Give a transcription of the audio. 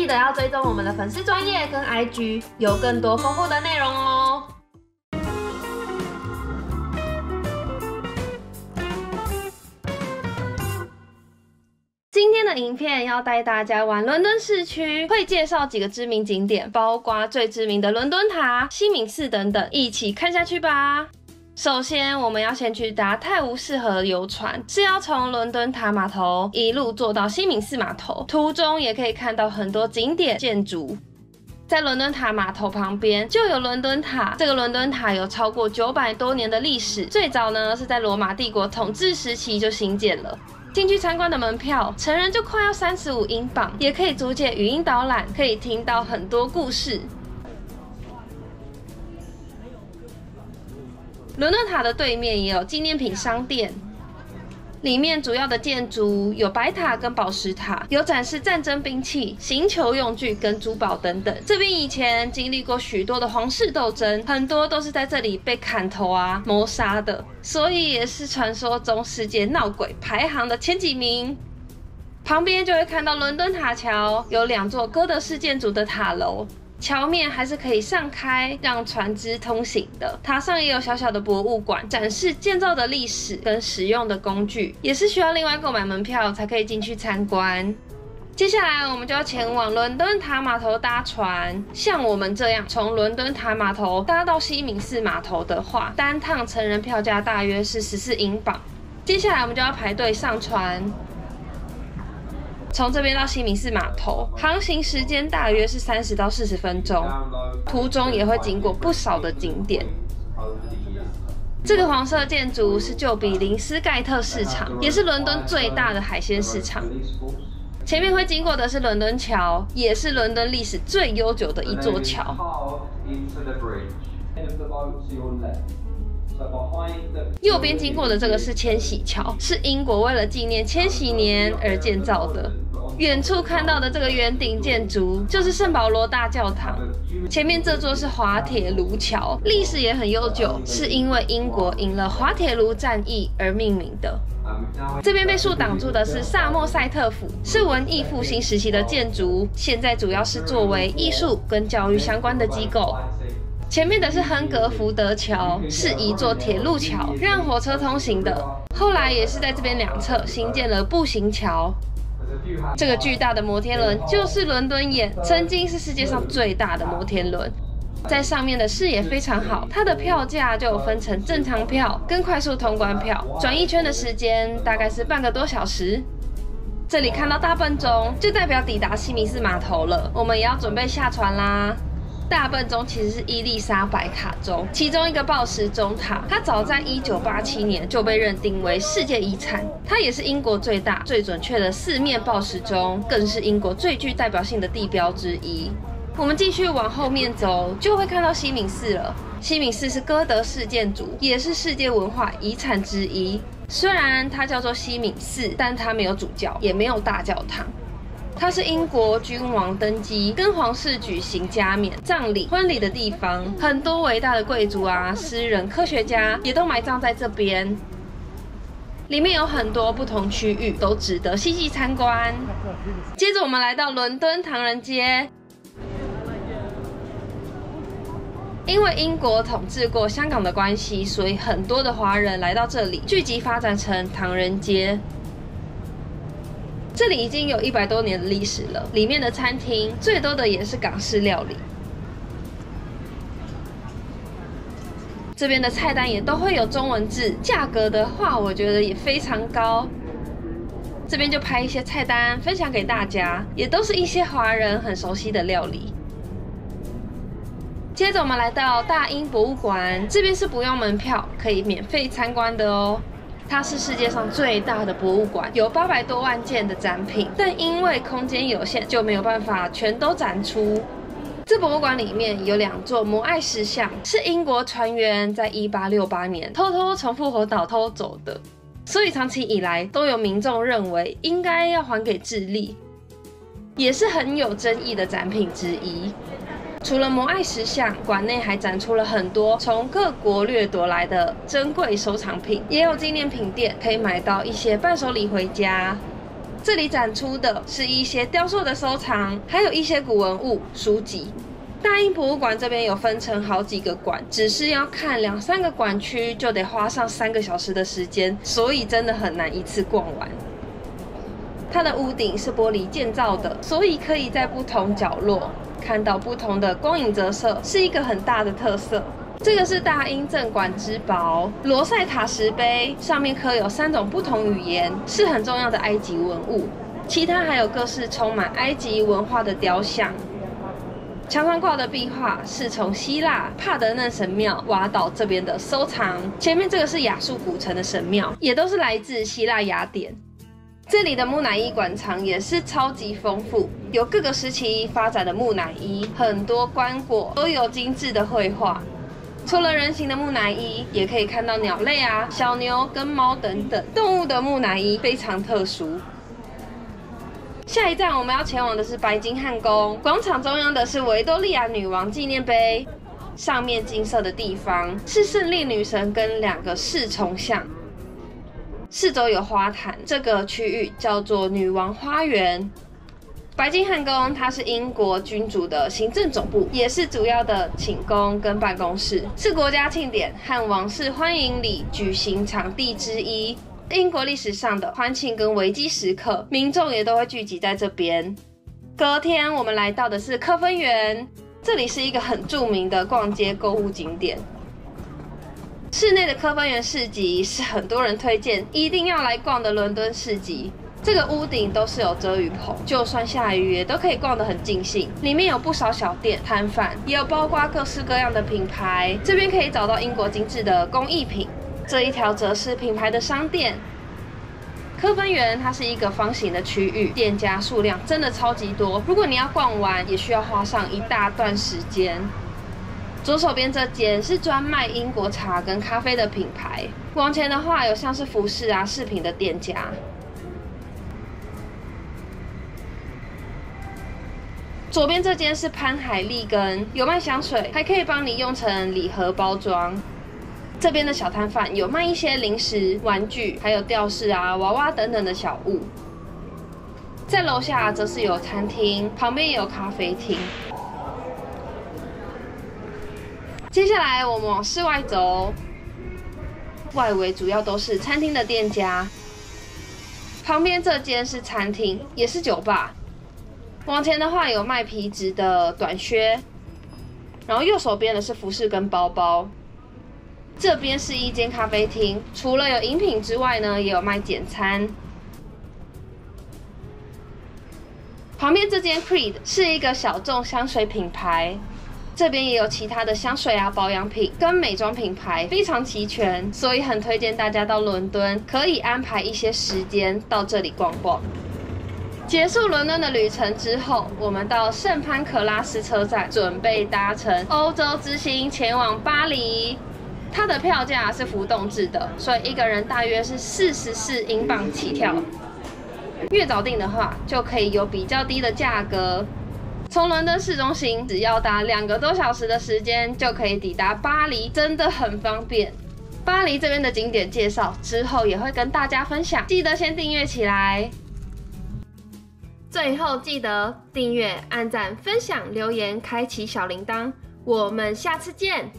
记得要追踪我们的粉丝专页跟 IG， 有更多丰富的内容哦。今天的影片要带大家玩伦敦市区，会介绍几个知名景点，包括最知名的伦敦塔、西敏寺等等，一起看下去吧。首先，我们要先去搭泰晤士河游船，是要从伦敦塔码头一路坐到西敏寺码头，途中也可以看到很多景点建筑。在伦敦塔码头旁边就有伦敦塔，这个伦敦塔有超过900多年的历史，最早呢是在罗马帝国统治时期就兴建了。进去参观的门票，成人就快要35英镑，也可以租借语音导览，可以听到很多故事。伦敦塔的对面也有纪念品商店，里面主要的建筑有白塔跟宝石塔，有展示战争兵器、刑求用具跟珠宝等等。这边以前经历过许多的皇室斗争，很多都是在这里被砍头啊、谋杀的，所以也是传说中世界闹鬼排行的前几名。旁边就会看到伦敦塔桥，有2座哥德式建筑的塔楼。桥面还是可以上开，让船只通行的。塔上也有小小的博物馆，展示建造的历史跟使用的工具，也是需要另外购买门票才可以进去参观。接下来我们就要前往伦敦塔码头搭船。像我们这样从伦敦塔码头搭到西敏寺码头的话，单趟成人票价大约是14英镑。接下来我们就要排队上船。从这边到西敏寺码头，航行时间大约是30到40分钟，途中也会经过不少的景点。这个黄色建筑是旧比林斯盖特市场，也是伦敦最大的海鲜市场。前面会经过的是伦敦桥，也是伦敦历史最悠久的一座桥。右边经过的这个是千禧桥，是英国为了纪念千禧年而建造的。远处看到的这个圆顶建筑就是圣保罗大教堂，前面这座是滑铁卢桥，历史也很悠久，是因为英国赢了滑铁卢战役而命名的。这边被树挡住的是萨默塞特府，是文艺复兴时期的建筑，现在主要是作为艺术跟教育相关的机构。前面的是亨格福德桥，是一座铁路桥，让火车通行的。后来也是在这边2侧新建了步行桥。这个巨大的摩天轮就是伦敦眼，曾经是世界上最大的摩天轮。在上面的视野非常好，它的票价就有分成正常票跟快速通关票，转一圈的时间大概是半个多小时。这里看到大笨钟，就代表抵达西敏寺码头了，我们也要准备下船啦。大笨钟其实是伊丽莎白塔钟，其中一个报时钟塔，它早在1987年就被认定为世界遗产。它也是英国最大、最准确的4面报时钟，更是英国最具代表性的地标之一。我们继续往后面走，就会看到西敏寺了。西敏寺是哥德式建筑，也是世界文化遗产之一。虽然它叫做西敏寺，但它没有主教，也没有大教堂。它是英国君王登基跟皇室举行加冕、葬礼、婚礼的地方，很多伟大的贵族啊、诗人、科学家也都埋葬在这边。里面有很多不同区域，都值得细细参观。接着我们来到伦敦唐人街，因为英国统治过香港的关系，所以很多的华人来到这里，聚集发展成唐人街。这里已经有100多年的历史了，里面的餐厅最多的也是港式料理。这边的菜单也都会有中文字，价格的话我觉得也非常高。这边就拍一些菜单分享给大家，也都是一些华人很熟悉的料理。接着我们来到大英博物馆，这边是不用门票，可以免费参观的哦。它是世界上最大的博物馆，有800多万件的展品，但因为空间有限，就没有办法全都展出。这博物馆里面有2座摩艾石像，是英国船员在1868年偷偷从复活岛偷走的，所以长期以来都有民众认为应该要还给智利，也是很有争议的展品之一。除了摩艾石像，馆内还展出了很多从各国掠夺来的珍贵收藏品，也有纪念品店可以买到一些伴手礼回家。这里展出的是一些雕塑的收藏，还有一些古文物、书籍。大英博物馆这边有分成好几个馆，只是要看2-3个馆区就得花上3个小时的时间，所以真的很难一次逛完。它的屋顶是玻璃建造的，所以可以在不同角落看到不同的光影折射，是一个很大的特色。这个是大英镇馆之宝罗塞塔石碑，上面刻有3种不同语言，是很重要的埃及文物。其他还有各式充满埃及文化的雕像。墙上挂的壁画是从希腊帕德嫩神庙挖到这边的收藏。前面这个是亚述古城的神庙，也都是来自希腊雅典。这里的木乃伊馆藏也是超级丰富，有各个时期发展的木乃伊，很多棺椁都有精致的绘画。除了人形的木乃伊，也可以看到鸟类啊、小牛跟猫等等动物的木乃伊，非常特殊。下一站我们要前往的是白金汉宫，广场中央的是维多利亚女王纪念碑，上面金色的地方是胜利女神跟2个侍从像，四周有花坛，这个区域叫做女王花园。白金汉宫它是英国君主的行政总部，也是主要的寝宫跟办公室，是国家庆典和王室欢迎礼举行场地之一。英国历史上的欢庆跟危机时刻，民众也都会聚集在这边。隔天我们来到的是科芬园，这里是一个很著名的逛街购物景点。室内的科芬园市集是很多人推荐一定要来逛的伦敦市集。这个屋顶都是有遮雨棚，就算下雨也都可以逛得很尽兴。里面有不少小店摊贩，也有包括各式各样的品牌。这边可以找到英国精致的工艺品。这一条则是品牌的商店。科芬园它是一个方形的区域，店家数量真的超级多。如果你要逛完，也需要花上一大段时间。左手边这间是专卖英国茶跟咖啡的品牌。往前的话，有像是服饰啊、饰品的店家。左边这间是潘海利根，有卖香水，还可以帮你用成礼盒包装。这边的小摊贩有卖一些零食、玩具，还有吊饰啊、娃娃等等的小物。在楼下则是有餐厅，旁边也有咖啡厅。接下来我们往室外走，外围主要都是餐厅的店家。旁边这间是餐厅，也是酒吧。往前的话有卖皮质的短靴，然后右手边的是服饰跟包包。这边是一间咖啡厅，除了有饮品之外呢，也有卖简餐。旁边这间 Creed 是一个小众香水品牌，这边也有其他的香水啊、保养品跟美妆品牌，非常齐全，所以很推荐大家到伦敦可以安排一些时间到这里逛逛。结束伦敦的旅程之后，我们到圣潘克拉斯车站，准备搭乘欧洲之星前往巴黎。它的票价是浮动制的，所以一个人大约是44英镑起跳。越早订的话，就可以有比较低的价格。从伦敦市中心只要搭2个多小时的时间，就可以抵达巴黎，真的很方便。巴黎这边的景点介绍之后也会跟大家分享，记得先订阅起来。最后记得订阅、按赞、分享、留言、开启小铃铛。我们下次见。